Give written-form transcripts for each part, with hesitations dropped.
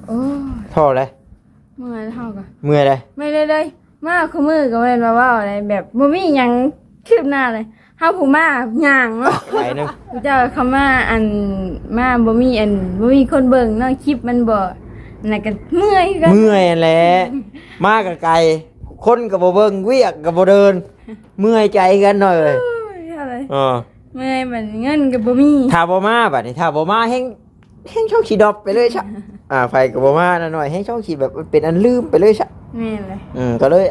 โอ้ท่อเลยเมื่อยเท่ากันเมื่อยเลยไม่ได้เลยมาคู่มือก็เป็นว่าอะไรแบบบ่มีหยังคืบหน้าเลยเฮาผู้มาย่างเนาะไปนึงเจ้าคำว่าอันมาบ่มีคนเบิ่งเนาะคลิปมันบ่นั่นก็เมื่อยกันเมื่อยแหละมากับไกลคนกับบ่เบิ่งเวียกกับบ่เดินเมื่อยใจกันหน่อยเลยอะไรอ๋อเมื่อยมันเงินก็บ่มีถ้าบ่มาบัดนี้ถ้าบ่มาแฮงช่องขี้ดอกไปเลยซะไฟกับบ่มาหน่อยแฮงช่องขี้แบบเป็นอันลืมไปเลยซะแม่นเลยก็เลย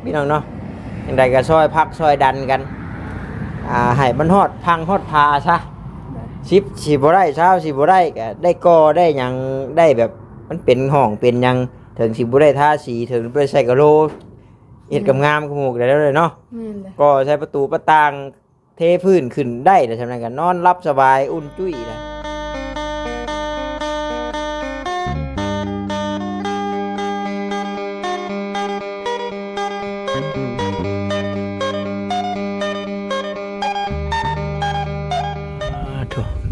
พี่น้องเนาะจังไดก็ซอยพักซอยดันกันให้มันฮอดพังฮอดพาซะ10สิบ่ได้เช้าสิบ่ได้ก็ได้ก่อได้หยังได้แบบมันเป็นห้องเป็นหยังถึงสิบ่ได้ทาสีถึงบ่ได้ใส่กะโลเฮ็ดกับงามขมูกได้แล้วเลยเนาะก็ใช้ประตูประต่างเทพื้นขึ้นได้แต่ฉะนั้นก็นอนรับสบายอุ่นจุ้ยนะ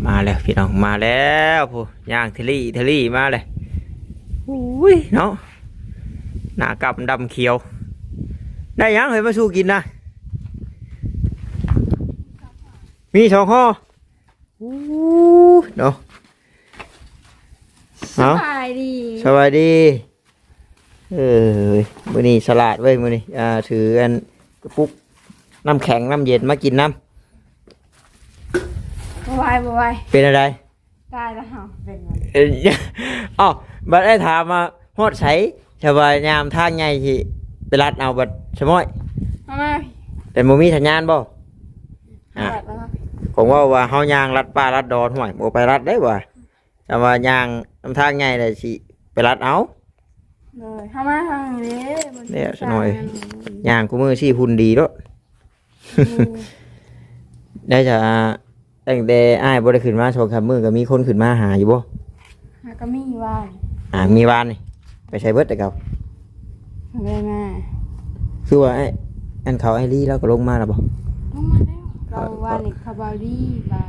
มาแล้วพี่น้องมาแล้วผู้ย่างเทลี่มาเลยอุ้ยเนาะหน้ากำดำเขียวได้ยังเฮ้ยมาสู้กินนะมี2 ข้อเนาะสบายดีมื้อนี้สลัดเว้ยมื้อนี้ถืออันกระปุกน้ำแข็งน้ำเย็นมากินน้ำบ่ไหวเป็นอะไรตายแล้วอ๋อบัดได้ถามมาฮอดไสชาวบ้านยามทางใหญ่ที่ไปรัดเอาบัดชะม้อยแต่บ่มีสัญญาณบ่ผมว่าเฮายางรัดป่ารัดดอนห่วยบ่ไปรัดได้บ่แต่ว่ายางทางใหญ่เลยสิไปรัดเอาเลยเฮามาทางนี้เนี่ยซะหน่อยยางกูมือสิหุ่นดีแล้วได้จะตั้งแต่อ้ายบ่ได้ขึ้นมา2-3มื้อก็มีคนขึ้นมาหาอยู่บ่ก็มีว่านมีวานนี่ไปใช้เบิดแต่เก่าได้มาคือว่าอันเขาไอ้ลี่แล้วก็ลงมาแล้วบ่ลงมาแล้วเราว่านี่คาบาลีบา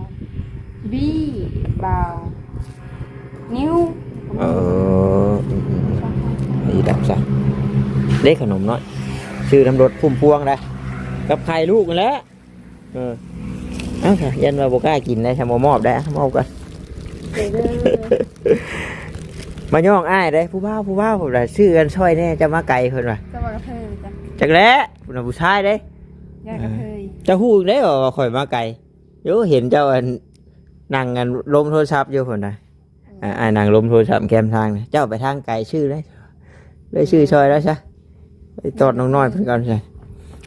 บีบาวนิ้วนี่ดับซะเล็กขนมน้อยชื่อน้ำรถพุ่มพวงได้กับไข่ลูกกันแล้วค่ะยันว่าโบก้ากินได้ทำมอบได้มอบกันมาย่องอ้ายได้ผู้บ้าผมได้ชื่อกันช่อยแน่จะมาไก่คนว่ะจักแล้วผู้ชายได้จะฮู้ได้ว่าข่อยมาไก่โยเห็นเจ้านั่งกันลมโทรศัพท์อยู่คนน่ะนั่งลมโทรศัพท์แคมทางเจ้าไปทางไก่ชื่อเลยชื่อช่อยแล้วใช่ไปตอดน้องน้อยเพิ่นก่อนใช่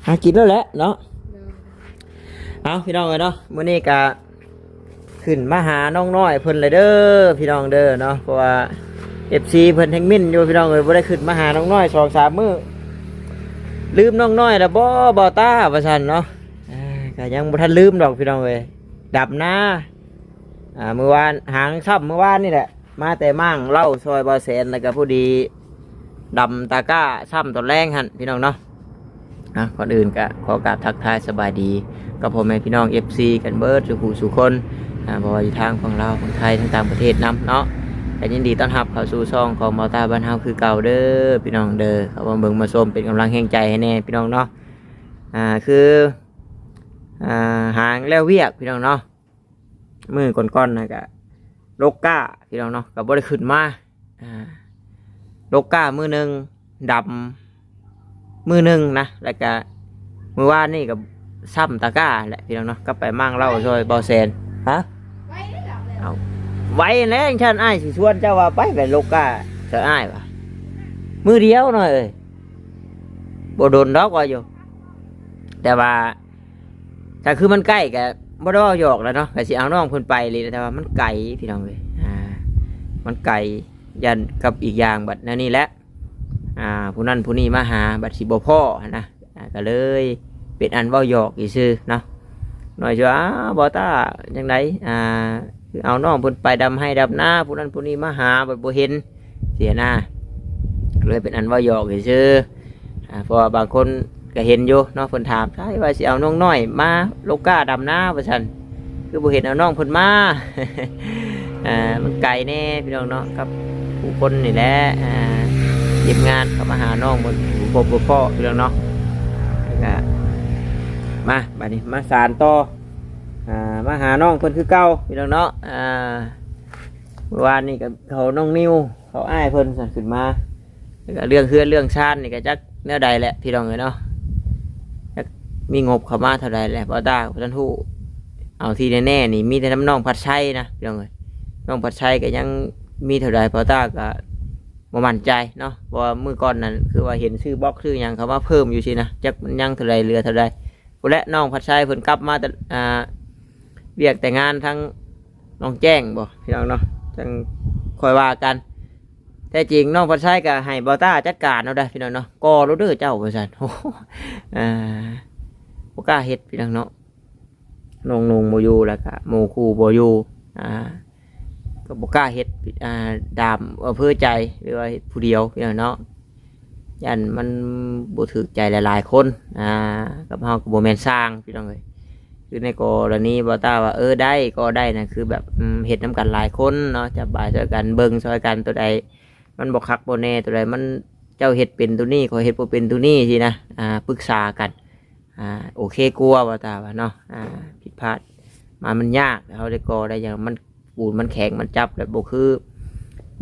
หากินแล้วแหละเนาะเอาพี่น้องเลยเนาะมื้อนี้ก็ขึ้นมาหาน้องน้อยเพิ่นเลยเด้อพี่น้องเด้อเนาะเพราะว่า FC เพิ่นแฮงมิ่นอยู่พี่น้องเอ้ยบ่ได้ขึ้นมาหาน้องน้อย 2-3 มื้อลืมน้องน้อยแล้วบ่ตาว่าซั่นเนาะก็ยังบ่ทันลืมดอกพี่น้องเอ้ยดับนาเมื่อวานหางค่ำเมื่อวานนี่แหละมาแต่มั่งเล่าซอยบ่แสนแล้วก็ผู้ดีดำตาก้าค่ำตอนแรงหั่นพี่น้องเนาะก่อนอื่นก็ขอกราบทักทายสบายดีกับพ่อแม่พี่น้อง FC กันเบิดสุคนบ่ว่าอยู่ทางฝั่งลาวฝั่งไทยทั้งต่างประเทศนำเนาะแต่ยินดีต้อนรับเข้าสู่ช่องของเบาตาบ้านเฮาคือเก่าเด้อพี่น้องเด้อเข้ามาเบิ่งมาชมเป็นกำลังแห่งใจให้แน่พี่น้องเนาะคือหางแล้วเวียกพี่น้องเนาะมือก้อนๆนะก็โลก้าพี่น้องเนาะก็บ่ได้ขึ้นมาโลก้ามือนึงดำมือนึงนะแล้วก็มื้อวานนี่ก็ซ้ำตะก้าแหละพี่น้องเนาะก็ไปมั่งเล่าซอยบ่แซนเอาไว้แล้วฉันอ้ายสิชวนเจ้าว่าไปแบบโลกาเธออ้ายป่ะมือเดียวหน่อยบ่โดนดอกว่าอยู่แต่ว่าถ้าคือมันใกล้กับบ่ได้หยอกแล้วเนาะก็สิเอาน้องเพิ่นไปเลยแต่ว่ามันไกลพี่น้องเอ้ยมันไกลยันกับอีกอย่างบัดนั่นนี่แหละผู้นั้นผู้นี้มาหาบัดสิบ่พ่อนะก็เลยเป็นอันเว้าหยอกอีซื่อเนาะหน่อยจ้าบ่ตาจังไดเอาน้องเพิ่นไปดำให้ดำหน้าผู้นั้นผู้นี้มาหาบ่เห็นเสียหน้าเลยเป็นอันว่าหยอกซื่อเพราะบางคนก็เห็นอยู่เนาะเพิ่นถามใช่ว่าสิเอาน้องน้อยมาโลกาดำหน้าว่าซั่นคือบ่เห็นเอาน้องเพิ่นมามันไกลแน่พี่น้องเนาะครับ ผู้คนนี่แหละเก็บงานเข้ามาหาน้องบนพบพ่อพี่น้องเนาะแล้วก็มาบัดนี้มาสานต่อมาหาน้องเพิ่นคือเก่าพี่น้องเนาะเมื่อวานนี่กับเขาน้องนิวเขาอ้ายเพิ่นสั่นขึ้นมาแล้วก็เรื่องเฮือนเรื่องชาตินี่ก็จักแนวใดแหละพี่น้องเนาะมีงบเข้ามาเท่าใดแหละบ่ตาท่านฮู้เอาที่แน่ๆนี่มีแต่น้ำน้องพัดชัยนะพี่น้องเอ้ยน้องพัดชัยก็ยังมีเท่าใดบ่ตาก็บ่มั่นใจเนาะเพราะว่ามื้อก่อนนั้นคือว่าเห็นชื่อบล็อกชื่อหยังเขามาเพิ่มอยู่สินะจักมันยังเท่าใดเหลือเท่าใดพุ่นและน้องพัดชัยเพิ่นกลับมาแต่เรียกแต่งานทั้งน้องแจ้งบ่พี่น้องเนาะจังค่อยว่ากันแต่จริงน้องพัดชัยก็ให้บ่ตาจัดการเอาได้พี่น้องเนาะก่อรถเด้อเจ้าว่าซั่นโอ้บ่กล้าเฮ็ดพี่น้องเนาะน้องนงบ่อยู่แล้วก็หมู่คู่บ่อยู่ก็บ่กล้าเฮ็ดดามเพื่อใจหรือว่าเฮ็ดผู้เดียวพี่น้องเนาะยันมันบ่ถูกใจหลายๆคนกับเฮาก็บ่แม่นสร้างพี่น้องเอ้ยคือในกรณีบ่ตาว่าได้ก็ได้นะคือแบบเฮ็ดนํกันหลายคนเนาะจับบ่ายช่วยกันเบิ่งช่วยกันตัวใดมันบ่คักบ่แน่ตัวใดมันเจ้าเฮ็ดเป็นตัวนี้ขอยเฮ็ดบ่เป็นตัวนี้สินะปรึกษากันโอเคกลัวบ่ตาว่าเนาะผิดพลาดมามันยากเฮาได้ก่อได้อย่างมันปูนมันแข็งมันจับแล้วบ่คือ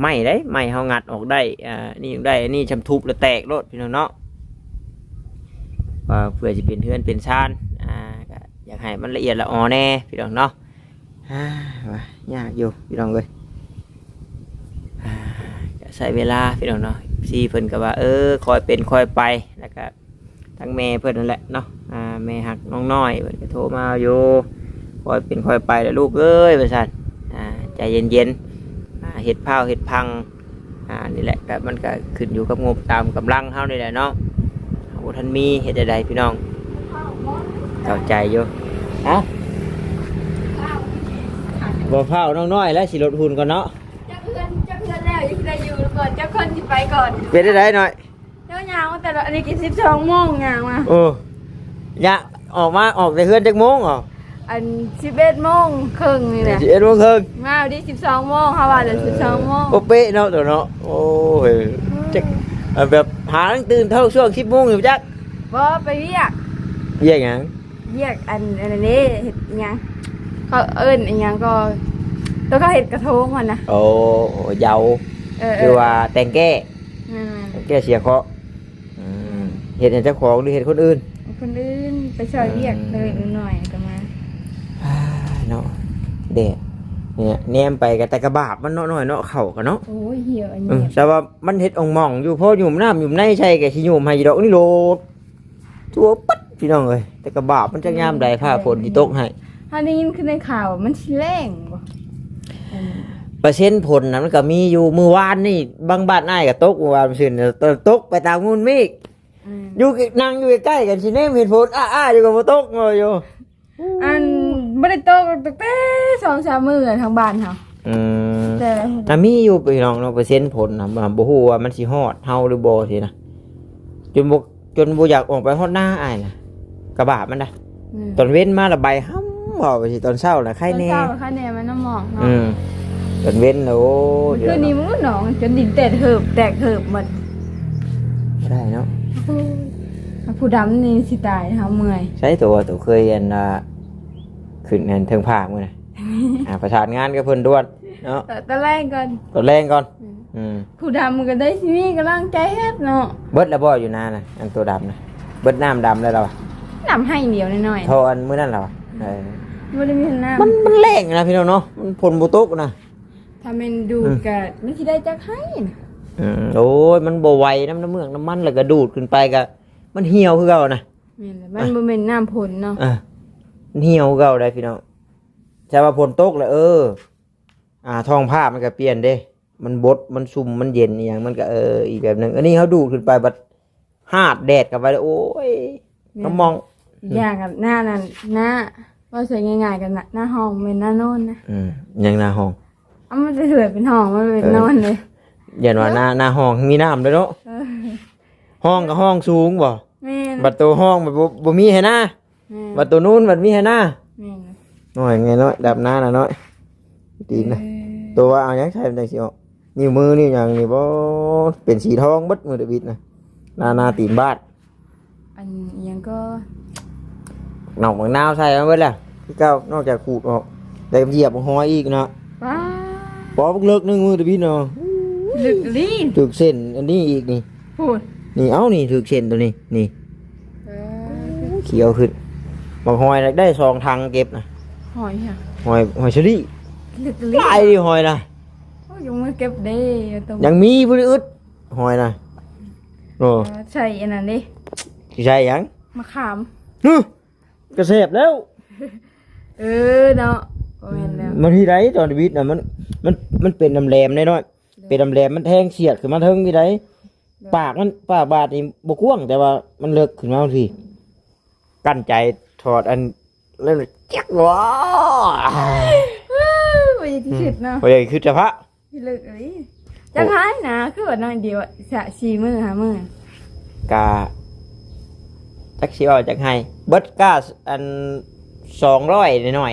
ไม้ได้ไม้เฮางัดออกได้นี่ได้อันนี้ชำทุบแล้วแตกโลดพี่น้องเนาะเพื่อสิเป็นเฮือนเป็นชานก็อยากให้มันละเอียดละออแน่พี่น้องเนาะว่ายากอยู่พี่น้องเอ้ยใช้เวลาพี่น้องเนาะซีเพิ่นก็ว่าคอยเป็นคอยไปแล้วก็ทั้งแม่เพิ่นนั่นแหละเนาะแม่หักน้องน้อยเพิ่นก็โทรมาอยู่คอยเป็นคอยไปแล้วลูกเอ้ยว่าซั่นใจเย็นๆเห็ดเผาเห็ดพังนี่แหละก็มันก็ขึ้นอยู่กับงบตามกำลังเฮานี่แหละเนาะโอ้ท่านมีเฮ็ดใดพี่น้องเข้าใจอยู่บ่เผาน้องน้อยแล้วสิลดหุ่นก่อนเนาะจะเพื่อนแล้วยังได้อยู่ก่อนจะคนที่ไปก่อนเป็นได้หน่อยเจ้ายาวแต่อันนี้กี่12 โมงยาวมายะออกแต่เฮือนจักโมงอ๋ออัน11 โมงครึ่งนี่แหละ11 โมงครึ่งมาดิ12 โมงเฮาว่าจะ12 โมงโอเป๊ะเนาะตัวเนาะโอ้ยจักแบบหาตื่นเท่าช่วง10 โมงอยู่จักบ่ไปเรียกหยังเรียกอันนี้เฮ็ดหยังเขาอิ้นอีหยังก็ตัวเขาเฮ็ดกระทงมันนะโอ้เยาคือว่าแต่งแก้แก้เสียเคราะห์เฮ็ดให้เจ้าของหรือเฮ็ดคนอื่นไปช่วยเรียกเลยหน่อยก็มาเนาะเด็ดเนี่ยแนมไปกับแต่กระบาบมันเนาะหน่อยเนาะเข่ากันเนาะโอ้ยเหี่ยวอันนี้แต่ว่ามันเฮ็ดอ่องมองอยู่เพราะอยู่น้ำอยู่ในใช่แกสิอยู่ให้ดอกนี่โลดตัวปั๊ดพี่น้องเอ้ยแต่กระบาบมันจะยามใดผ้าฝนที่ตกให้อันนี้คือในข่าวมันสิแรงบ่เปอร์เซ็นต์ผลนั้นมันก็มีอยู่มื้อวานนี่บางบ้านอ้ายก็ตกเมื่อวานซื่นตกไปตามงูนเมฆอยู่นั่งอยู่ใกล้กันสิแนมเห็นฝนอยู่กับบ่ตกอยู่อันบ่ได้ตกตั้งแต่ 2-3 มื้อทางบ้านเฮาแต่มีอยู่พี่น้องเนาะเปอร์เซ็นต์ผลน่ะบ่ฮู้ว่ามันสิฮอดเฮาหรือบ่สินะจนบ่อยากออกไปฮอดหน้าอ้ายน่ะกระบาดมันน่ะตอนเว้นมาละใบห้ำบ่ไปสิตอนเช้าน่ะใครแน่ตอนเช้าใครแน่มันน้ำหมอกเนาะตอนเว้นโอ้คือนี่มันหนองจนดินแตกเหิบหมดได้เนาะผู้ดำนี่สิตายเฮาเมื่อยใช้ตัวเคยอันขึ้นเงินเทิงภาคมื้อน่ะประสานงานกับเพิ่นด่วนเนาะตอนแรกก่อนผู้ดำก็ได้สิมีกำลังใจเฮ็ดเนาะเบิดแล้วบ่อยู่นานน่ะอันตัวดำน่ะเบิดน้ำดำแล้วเราน้ำให้เดียวน้อยๆโทอันมื้อนั้นเราบ่ได้มีน้ำมันแรงนะพี่น้องเนาะมันฝนบ่ตกนะถ้าแม่นดูดก็มันสิได้จักให้โอ้ยมันบ่ไหวน้ำเมืองน้ำมันแล้วก็ดูดขึ้นไปก็มันเหี่ยวคือเก่านะมันบ่แม่นน้ำฝนเนาะมันเหี่ยวเก่าได้พี่น้องแต่ว่าฝนตกแล้วท้องผ้ามันก็เปลี่ยนเด้มันบดมันซุ่มมันเย็นอีหยังมันก็อีกแบบนึงอันนี้เขาดูดขึ้นไปบัดหาดแดดกับไปโอ้ยก็มองอย่างกับหน้านั้นหน้าว่าสวยง่ายๆกันน่ะหน้าห้องเป็นหน้าโน่นนะยังหน้าห้องมันจะเถื่อนเป็นห้องมันเป็นนอนเลยอย่างว่าหน้าห้องมีน้ำด้วยเนาะห้องกับห้องสูงบ่บัดตัวห้องแบบบ่มีให้หน้าบัดตัวนู้นบัดมีให้หน้าน้อยไงน้อยดับหน้าน่ะน้อยดีนะตัวเอายังใช้เป็นจังสิออก นิ้วมือนี่อย่างนี่บ่เป็นสีทองเบิดมือดาวิดนะนาตีนบาด อันยังก็ หนอกมังนาวใส่มาเบิดล่ะพี่เก้านอกจากขูดออกได้เหยียบหอยอีกเนาะ ว้า ปอเลิกนึงมือดาวิดเนาะ ลึกลีน ถึกเส้นอันนี้อีกนี่ พูด นี่เอ้านี่ถึกเส้นตัวนี้นี่ เออ เขียวขึ้นบางหอยได้2ถังเก็บนะ หอยอ่ะ หอยเชอรี่ ลึกลีน ตายดิหอยนะ โอ้ยังไม่เก็บได้ตรง ยังมีผู้อึดหอยนะโอ้ ใช่อันนั้นดิ สิใช่หยัง มะขาม ฮึกระเสบแล้ว เออเนาะโอ้ยแล้ว มันที่ไรตอนชีวิตน่ะมันเป็นน้ำแหลมน้อยๆเป็นน้ำแหลมมันแทงเสียดขึ้นมาเทิงที่ไรปากบาดนี่บกว้างแต่ว่ามันเลิกขึ้นมาบางทีกั้นใจถอดอันเล่นแจ๊กว้า ไปที่สุดเนาะ โอ้ยคือจะพระ ที่ลึกลีนจะหายนะคือว่าน้อยเดียวสะ4 มื้อ5 มื้อก าจักสิเอาจักให้เบิดก้าอัน200หน่อย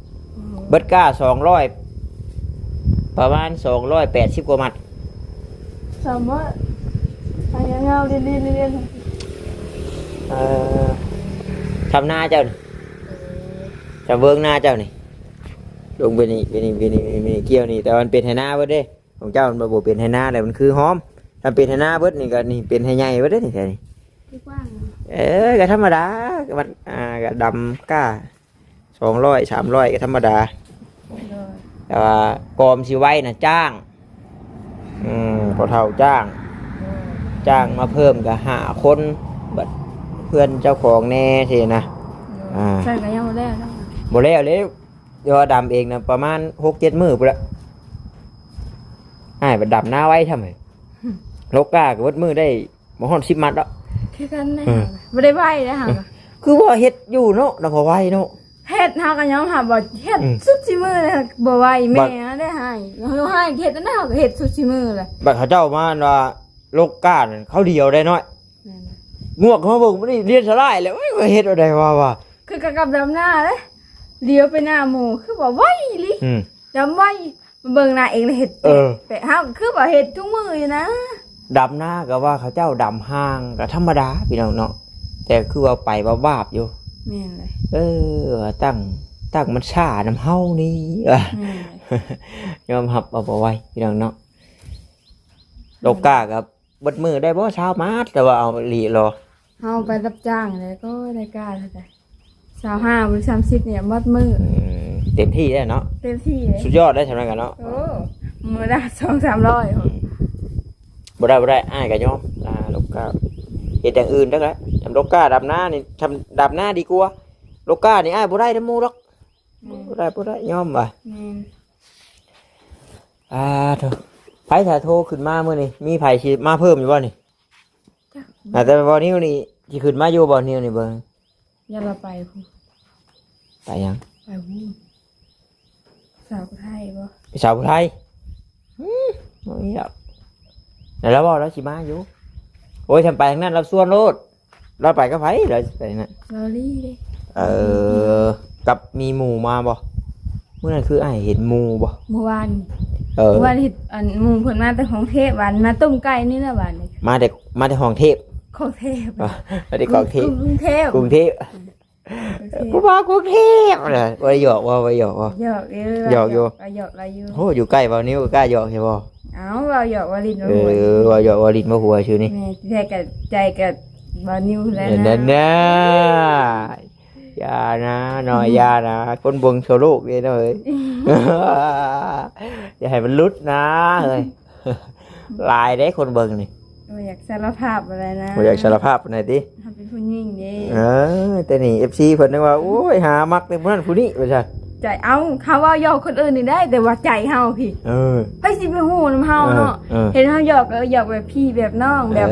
ๆเบิดก้า200ประมาณ280กว่ามัด สามารถไปยังเงาเรียน ทำหน้าเจ้านี่จะเวิ้งหน้าเจ้านี่ลงไปนี่เกี่ยวนี่แต่มันเป็นไหหน้าเบิดเด้ของเจ้ามันบ่เป็นไหหน้าแต่มันคือหอมถ้าเป็นไหหน้าเบิดนี่ก็นี่เป็นไหใหญ่เบิดเด้นี่แค่นี้ ที่กว้าง ก็ธรรมดาก็มันก็ดำก้า200 300ก็ธรรมดา เลย แต่ว่ากอมสิไว้น่ะจ้างพอเท่าจ้างมาเพิ่มก็5คนบัดเพื่อนเจ้าของแน่สินะ ใช่ก็ยังไม่ได้เนาะ บ่แล้วเลยยอดำเองนะประมาณ 6-7 มื้อพุ่นละบัดดำหน้าไว้ทำไมโลกาก็เบิดมื้อได้บ่ฮอด10 มัดแล้ว คือกันแน่ไม่ได้ไหวเลยค่ะ คือว่าเฮ็ดอยู่เนาะแล้วก็ไว้เนาะ เฮ็ดเฮากันยังหาบ่เฮ็ดสุดสิมือเลยบ่ไหวแม่ได้ให้เฮาให้เฮ็ดนั่นเฮาก็เฮ็ดสุดสิมือเลย บัดเขาเจ้ามาว่าโลกานั่นเขาเดียวได้น้อย นั่น งวกเขามาเบิ่งบ่ได้เรียนสลายแล้วเฮ็ดเอาได้ว่า คือกับดำหน้าเลยเลี้ยวไปหน้าหมู่คือบ่ไหวลิ ดำไหวเบิ่งหน้าเองเลยเฮ็ดแต่เฮาคือบ่เฮ็ดทุกมื้ออยู่นะ ดำหน้าก็ว่าเขาเจ้าดำห้างก็ธรรมดาพี่น้องเนาะแต่คือว่าไปวาบๆอยู่ แม่นเลย ตั้งมันช้าน้ำเฮานี่ แม่นเลย ยอมรับเอาบ่ไหว้พี่น้องเนาะโลกากับเบิดมือได้บ่เช้ามาแต่ว่าเอาอีหลีรอ เฮาไปรับจ้างแล้วก็ได้กล้าเท่าใด25หรือ30เนี่ยหมดมื้อ เต็มที่ได้เนาะ เต็มที่เลย สุดยอดได้สำนักกันเนาะ โอ้มื้อละ2-300 บ่ได้อ้ายก็ยอมโลกาเฮ็ดอย่างอื่นได้แล้วทำโลกาดำหน้านี่ทำดำหน้าดีกว่าโลกานี่อ้ายบ่ได้นำหมู่หรอกบ่ได้ยอมว่ะ แม่น เถอะไผถ้าโทรขึ้นมามื้อนี้มีไผสิมาเพิ่มอยู่บ่นี่ จ้ะ แต่บ่นิ้วนี่สิขึ้นมาอยู่บ่นิ้วนี่เบิ่ง อย่าเราไปพุ่น ไปยัง ไปพุ่นสาวไทยบ่ ไปสาวผู้ไทยบ่มีดอกแล้วเราบอกเราสิมาอยู่โอ้ยทำไปทางนั้นเราส่วนโลดเราไปกับไผเราไปทางนั้น ลอรี่เด้ กับมีหมู่มาบ่เมื่อนั้นคืออ้ายเห็นหมู่บ่ เมื่อวาน เมื่ อวานเฮ็ดอันหมู่เพิ่นมาแต่ของเทพวันมาต้มไก่นี่นะวันนี้ มาแต่ห้องเทพ ของเทพ มาแต่ของเทพ กรุงเทพ กรุงเทพกูมากรุงเทพเลยบ่ได้หยอกบ่หยอกบ่ หยอกอยู่ หยอกอยู่ หยอกอะไรอยู่ โหอยู่ใกล้บ่นิ้วก็กล้าหยอกใช่บ่ เอ้าเราหยอกว่าลิ้นว่าหัว ว่าหยอกว่าลิ้นบ่หัวชื่อนี่ แม่ใจกับใจกับบ่นิ้วแล้ว นั่ นะ นนะอย่านะหน่อยอย่านะคนเบิ่งโซโลกนี่นะเอ้ย อย่าให้มันหลุดนะเอ้ยลายได้คนเบิ่งนี่ บ่อยากสารภาพอะไรนะ บ่อยากสารภาพหน่อยติ เฮาเป็นผู้หญิงเด้ แต่นี่ FC เพิ่นนึกว่าโอ้ยหามักแต่ผู้นั้นผู้นี้ว่าซั่น ใจเอ้าเขาว่าหยอกคนอื่นนี่ได้แต่ว่าใจเฮาพี่ไผสิไปฮู้นำเฮาเนาะเห็นเฮาหยอกก็หยอกแบบพี่แบบน้องแบบ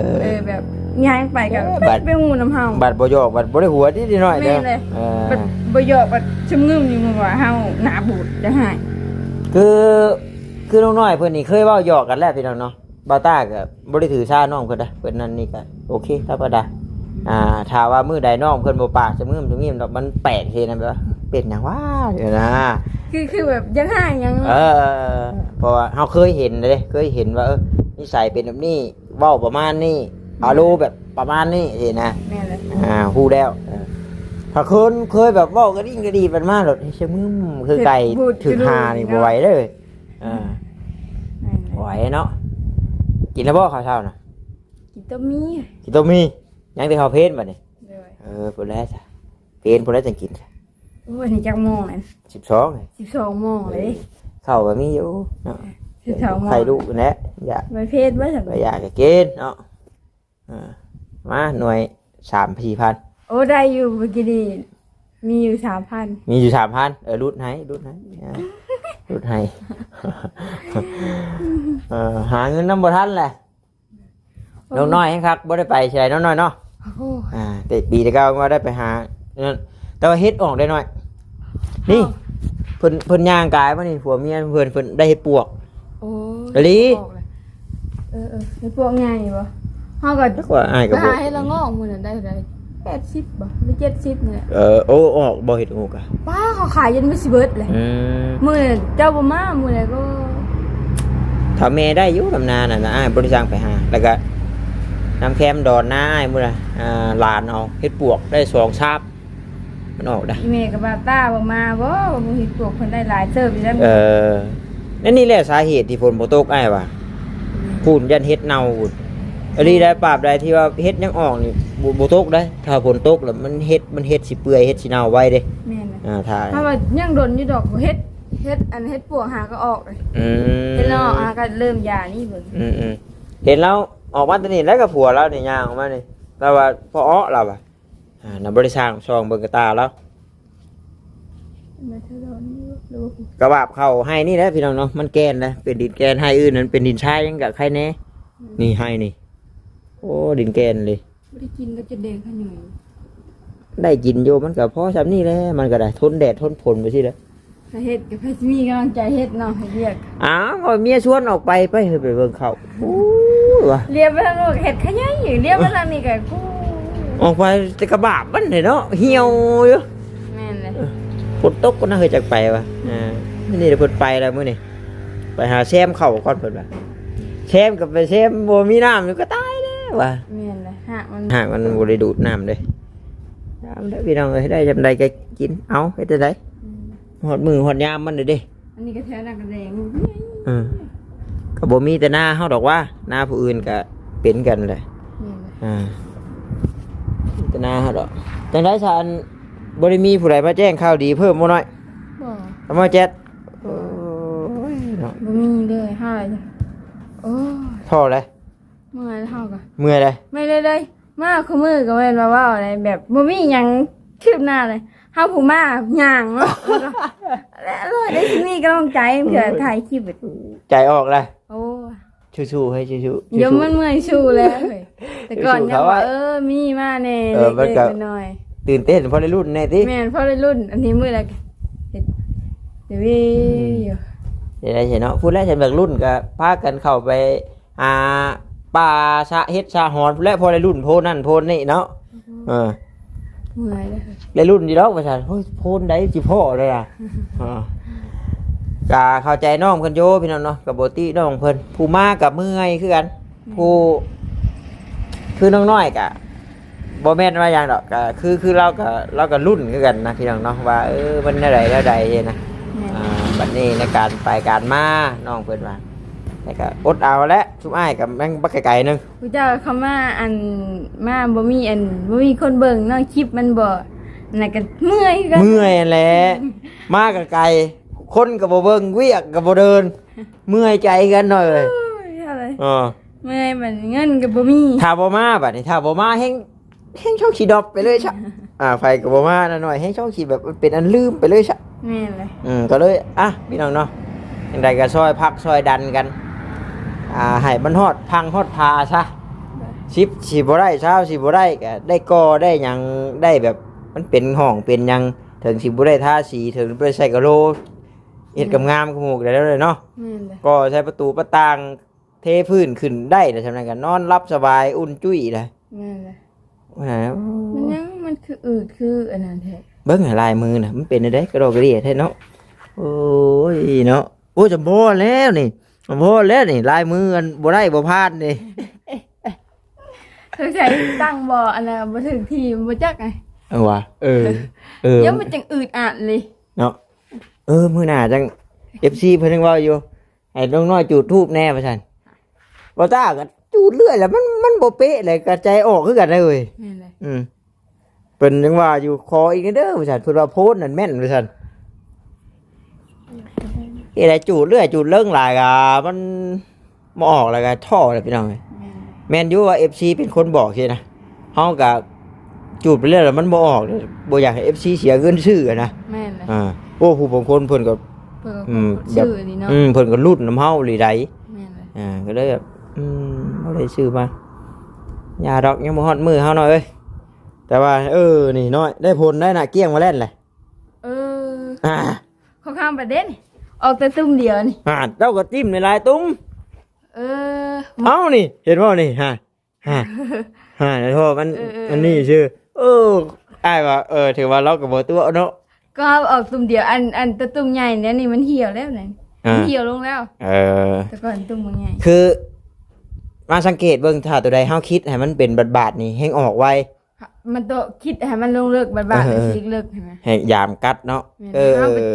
แบบย้ายไปก็ไปฮู้นำเฮา บัดบ่หยอกบัดบ่ได้หัวนิดหน่อยเด้อ แม่นเลย บัดบ่หยอกบัดชึมงึมอยู่ว่าเฮาหน้าบูดจะหาย คือน้องน้อยเพิ่นนี่เคยเว้าหยอกกันแล้วพี่น้องเนาะบ่าวต้าก็บ่ได้ถือซาน้องเพิ่นนะเพิ่นนั่นนี่ก็โอเคธรรมดาถ้าว่ามื้อใดน้องเพิ่นบ่ปากจะมึมดอกมันแปลกเฮ็ดนะแบบว่า เป็นหยังวะเดี๋ยวนะ คือแบบยังห่างยัง เพราะว่าเราเคยเห็นเลยเคยเห็นว่านิสัยเป็นแบบนี้เว้าประมาณนี้อารมณ์แบบประมาณนี้เห็นนะ แม่เลย ฮู้แล้วถ้าคนเคยแบบเว้ากระดิ่งกระดีมันมากหรอกเชื่อมึงคือไก่ถึงหานี่บ่ไหวเลยไหวเนาะกินแล้วบ่ข้าวเช้านะ กินต้มมี กินต้มมียังแต่ข้าวเพลนบัดนี้พุ่นแล้วจ้ะเพลนพุ่นแล้วจังกินจ้ะ โอ้ยนี่จักโมงนั่น 12เลย 12โมงเลย ข้าวก็มีอยู่เนาะ 12โมง ใครลูกแหละอยาก ไปเพศบ่ซั่น อยากจะกินเนาะมาหน่วย3-4,000 โอ้ได้อยู่เมื่อกี้นี่มีอยู่ 3,000 มีอยู่3,000รุดให้รุดให้ หาเงินน้ำบ่ทันแหละน้องน้อยครับบ่ได้ไปใช่น้องน้อยเนาะ โอ้โห แต่ปีที่9ก็ได้ไปหาแต่ว่าเฮ็ดออกได้น้อยนี่เพิ่นย่างกายมานี่ผัวเมียเพิ่นได้เฮ็ดปวก โอ้ อีหลี ให้พวกใหญ่บ่เฮาก็ จักว่าอ้ายก็บ่ หาให้ละงอกมื้อนั้นได้เท่าใด80บ่หรือ70นี่แหละ โอ้ออกบ่เฮ็ดออกอ่ะ ป้าเขาขายจนมันสิเบิดเลยมื้อนั้นเจ้าบ่มามื้อนั้นก็ ถ้าแม่ได้อยู่ลำนาน่ะนะอ้ายบ่ได้สร้างไปหาแล้วก็น้ำแคมดอนน้าอ้ายมื้อน่ะหลานเอาเฮ็ดปวกได้2ชาบมันออกได้ อีเมกับบ่าวต้าบ่มาบ่บ่เฮ็ดพวกเพิ่นได้หลายเติบอยู่แล้ว นั่นนี่แหละสาเหตุที่ฝนบ่ตกอ้ายว่าพูนยันเฮ็ดเน่าพุ่นอันนี้ได้ปราบได้ที่ว่าเฮ็ดยังออกนี่บ่ตกได้ถ้าฝนตกแล้วมันเฮ็ดสิเปื่อยเฮ็ดสิเน่าไว้เด้ แม่น ถ้า ถ้าว่ายังดนอยู่ดอกเฮ็ดเฮ็ดปวกหาก็ออกเลยเฮ็ดแล้วก็เริ่มยานี่เบิ่ง เห็นแล้วออกมาตอนนี้แล้วก็ผัวแล้วนี่ย่างออกมานี่แต่ว่าพออ้อเราอ่ะน่ะบ่ได้สร้างช่องเบิ่งกระตาแล้ว มาเท่านี้ดู กระบาบเข้าให้นี่แหละพี่น้องเนาะมันแกนนะเป็นดินแกนให้อื่นนั้นเป็นดินชายยังกับใครแน่นี่ให้นี่โอ้ดินแกนเลย บ่ได้กินก็จะแดงขยุ่ย ได้กินอยู่มันก็พอซำนี้แหละมันก็ได้ทนแดดทนฝนไปสิเด้อ ถ้าเฮ็ดก็เพชมีกำลังใจเฮ็ดเนาะให้เรียก ก็เมียชวนออกไปเฮ้ยไปเบิ่งเขาโอ้ว่ะ เรียบไปทางโน้นเฮ็ดขยันอยู่เรียบไปทางนี้ก็กู ออกไปแต่กระบาบมันเนาะเหี่ยวอยู่ แม่นเลย ฝนตกก็น่าเคยจักไปว่ะนี่เดี๋ยวเพิ่นไปแล้วมื้อนี้ไปหาแซมเข้าก่อนเพิ่นว่าแซมกับไปแซมบ่มีน้ำนี่ก็ตายแล้วว่ะ แม่นเลยหากมัน หากมันบ่ได้ดูดน้ำเด้น้ำได้พี่น้องเอ้ยได้จำใดก็กินเอาเฮ็ดจังได๋ฮอดมือฮอดยามมันเด้ อันนี้ก็แถวหน้ากระแดง ก็บ่มีแต่หน้าเฮาดอกว่าหน้าผู้อื่นก็เป็นกันแหละ นี่เลย มีแต่หน้าเฮาดอกจังได๋ซะอันบ่ได้มีผู้ใดมาแจ้งข่าวดีเพิ่มบ่น้อย บ่ เอามาแจ้งโอ้ยเนาะ บ่มีเลยหายเลยโอ้ ท้อเลย เมื่อยเฮาก็ เมื่อยเลย ไม่ได้มาคือมือก็แม่นว่าอะไรแบบบ่มีหยังคืบหน้าเลยเฮาผู้มาย่างเนาะแล้วได้มีกำลังใจเพื่อถ่ายคลิป ใจออกเลย โอ้ ชูๆให้ชูๆ เดี๋ยวมันเมื่อยชูแล้วเฮ้ยแต่ก่อนยังว่ามีมาแน่เล็กๆน้อย ตื่นเต้นเพราะได้รุ่นแน่ติ แม่นพอได้รุ่นอันนี้มื้อละเดี๋ยววิอยู่ ได้ใช่เนาะพูดแล้วฉันแบบรุ่นก็พากันเข้าไปป่าชะเฮ็ดชาหอนพูดแล้วพอได้รุ่นโพนั่นโพนี่เนาะเมื่อยแล้ว ได้รุ่นดีแล้วว่าซั่นเฮ้ยโพนได้สิพ่อเลยก็เข้าใจน้องเพิ่นโยพี่น้องเนาะกับบ่ติน้องเพิ่นผู้มากับเมื่อยคือกันผู้คือน้องน้อยก็บ่แม่นว่าหยังดอกก็คือเราก็รุ่นคือกันนะพี่น้องเนาะว่ามันได้แล้วใดนะบัดนี้ในการไปการมาน้องเพิ่นว่าแต่ก็อดเอาแล้วชุบอ้ายกับแม่งบักไก่นึง ผู้เจ้าคำว่ามาบ่มีคนเบิ่งเนาะคลิปมันบ่นั่นก็เมื่อยกัน เมื่อยแหละมากับไก่คนก็บ่เบิ่งเวียกก็บ่เดินเมื่อยใจกันหน่อยเลย อะไร เ เมื่อยบัดเงินก็บ่มี ถ้าบ่มาบัดนี้ถ้าบ่มาแฮงช่องขี้ดอกไปเลยชะไฟก็บ่มาหน่อยให้ช่องขี้แบบเป็นอันลืมไปเลยชะ แม่นเลย ก็เลยพี่น้องเนาะจังไดก็ซอยพักซอยดันกันให้มันฮอดพังฮอดพาซะ10สิบ่ได้เช้าสิบ่ได้ก็ได้ก่อได้หยังได้แบบมันเป็นห้องเป็นหยังถึงสิบ่ได้ทาสีถึงบ่ได้ใส่กะโลเฮ็ดกับงามขมูกได้แล้วเลยเนาะ แม่นเลย ก็ใช้ประตูประต่างเทพื้นขึ้นได้แต่ทำไงกันนอนรับสบายอุ่นจุ้ยเลย แม่นเลย ว่าไง มันคือคืออันนั้นแท้ เบิ่งลายมือน่ะมันเป็นได้กระโดดกระเดี่ยแท้เนาะโอ้ยเนาะโอ้จะบ่แล้วนี่บ่แล้วนี่ลายมือมันบ่ได้บ่พลาดนี่ เธอใช้ตั้งบ่อันน่ะบ่ถึงทีบ่จักไง ว่ะเดี๋ยวมันจังอืดอัดเลยเนาะมื้อหน้าจัง FC เพิ่นยังเว้าอยู่ให้น้องน้อยจุดธูปแน่ว่าซั่นบ่ตาก็จุดเรื่อยแล้วมันบ่เป๊ะเลยกระจายออกคือกันได้เว้ยแม่นเลยเพิ่นยังว่าอยู่ขออีกเด้อว่าซั่นเพิ่นว่าโพสต์นั่นแม่นว่าซั่นเอะไรจูดเรื่อยจูดเรื่องหลายก็มันบ่ออกแล้วก็ท่อเลยพี่น้องแม่นอยู่ว่า FC เป็นคนบอกสินะเฮาก็จูดไปเรื่อยแล้วมันบ่ออกบ่อยากให้ FC เสียเงินซื้อนะแม่นเลยโอ้ผู้บางคนเพิ่นก็ชื่อนี่เนาะเพิ่นก็รุ่นน้ำเฮาหรือใดแม่นเลยก็เลยแบบบ่ได้ซื้อมาอย่าดอกยังบ่ฮอดมือเฮาหน่อยเอ้ยแต่ว่านี่น้อยได้ผลได้น่ะเกลี้ยงมาแล้วแหละเขาข้ามประเด็นออกแต่ตุ้มเดียวนี่เจ้าก็จิ้มในลายตุ้มเอ้านี่เห็นบ่นี่ฮะแล้วพอมันนี่ชื่ออ้ายว่าถือว่าเราก็บ่ตัวเนาะก็ออกตุ้มเดียวอันตุ้มใหญ่เนี่ยนี่มันเหี่ยวแล้วนี่มันเหี่ยวลงแล้วแต่ก่อนตุ้มมันใหญ่คือมาสังเกตเบิ่งถ้าตัวใดเฮาคิดให้มันเป็นบาดๆนี่แฮงออกไวมันโตคิดให้มันลงเลิกบาดๆสิเลิกใช่มั้ยให้ยามกัดเนาะ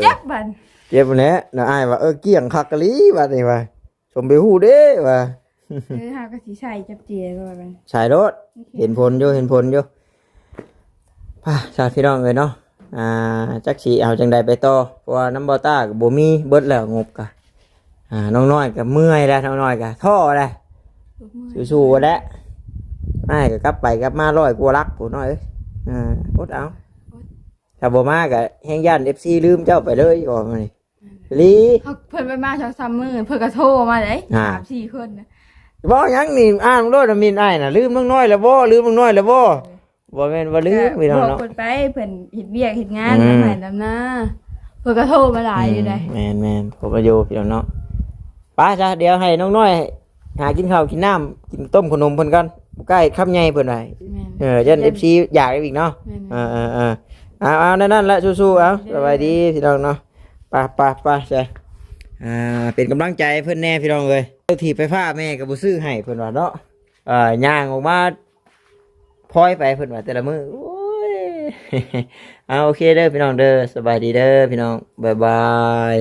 เจ็บบัดเจ็บแน่น่ะอ้ายว่าเกี้ยงคักกะลีบัดนี้ว่าสมไปฮู้เด้ว่าหาก็สิใช้จับเจียก็ว่าไปใช้รถเห็นผลอยู่ป่ะชาพี่น้องเอ้ยเนาะจักสิเอาจังใดไปต่อเพราะว่าน้ำบ่ต้าก็บ่มีเบิดแล้วงบกะน้องน้อยก็เมื่อยแล้วน้องน้อยก็ท้อแล้วสู้ๆแล้วอ้ายก็กลับไปกลับมา100กว่าลักผู้น้อยเอ้ยอดเอาถ้าบ่มาก็แฮงย่าน FC ลืมเจ้าไปเลยก่อนนี่ลีเพิ่นไปมา2-3มื้อเพิ่นก็โทรมาได้ 3-4 คนน่ะบ่หยังนี่อ่านโลดมินอ้ายน่ะลืมน้องน้อยแล้วบ่บ่แม่นว่าลืมพี่น้องเนาะเพิ่นไปเพิ่นเฮ็ดเวียกเฮ็ดงานนำให้นำนาเพิ่นก็โทรมาหลายอยู่ได้แม่นผมมาอยู่พี่น้องเนาะป้าจ้ะเดี๋ยวให้น้องน้อยหากินข้าวกินน้ำกินต้มขนมเพิ่นกันใกล้ค่ำใหญ่เพิ่นไว้ยัน FC อยากอีกเนาะเอานั่นละสู้ๆเอาสบายดีพี่น้องเนาะไปจ้ะเป็นกำลังใจเพิ่นแน่พี่น้องเอ้ยถีบไฟฟ้าแม่ก็บ่ซื้อให้เพิ่นว่าเนาะย่างออกมาพลอยไปเพิ่นว่าแต่ละมื้อโอ้ยโอเคเด้อพี่น้องเด้อสบายดีเด้อพี่น้องบ๊ายบาย